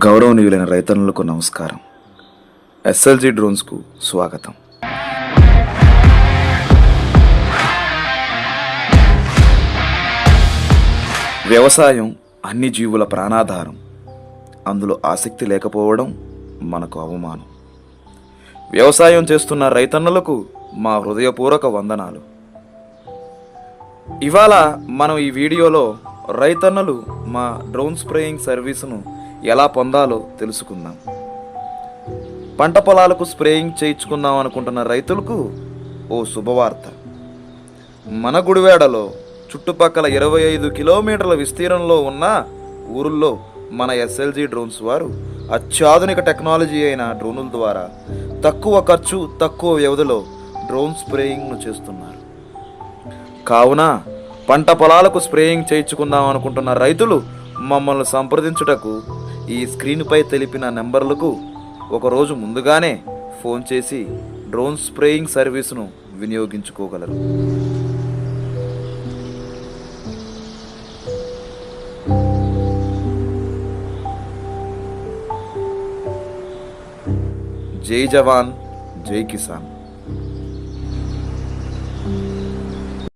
గౌరవనీయులైన రైతన్నులకు నమస్కారం. ఎస్ఎల్జీ డ్రోన్స్కు స్వాగతం. వ్యవసాయం అన్ని జీవుల ప్రాణాధారం. అందులో ఆసక్తి లేకపోవడం మనకు అవమానం. వ్యవసాయం చేస్తున్న రైతన్నులకు మా హృదయపూర్వక వందనాలు. ఇవాళ మనం ఈ వీడియోలో రైతన్నులు మా డ్రోన్ స్ప్రేయింగ్ సర్వీసును ఎలా పొందాలో తెలుసుకుందాం. పంట పొలాలకు స్ప్రేయింగ్ చేయించుకుందాం అనుకుంటున్న రైతులకు ఓ శుభవార్త. మన గుడివాడలో చుట్టుపక్కల 25 కిలోమీటర్ల విస్తీర్ణంలో ఉన్న ఊరుల్లో మన ఎస్ఎల్జీ డ్రోన్స్ వారు అత్యాధునిక టెక్నాలజీ అయిన డ్రోనుల ద్వారా తక్కువ ఖర్చు తక్కువ వ్యవధిలో డ్రోన్ స్ప్రేయింగ్ను చేస్తున్నారు. కావున పంట పొలాలకు స్ప్రేయింగ్ చేయించుకుందాం అనుకుంటున్న రైతులు మమ్మల్ని సంప్రదించుటకు ఈ స్క్రీన్పై తెలిపిన నెంబర్లకు ఒకరోజు ముందుగానే ఫోన్ చేసి డ్రోన్ స్ప్రేయింగ్ సర్వీసును వినియోగించుకోగలరు. జై జవాన్, జై కిసాన్.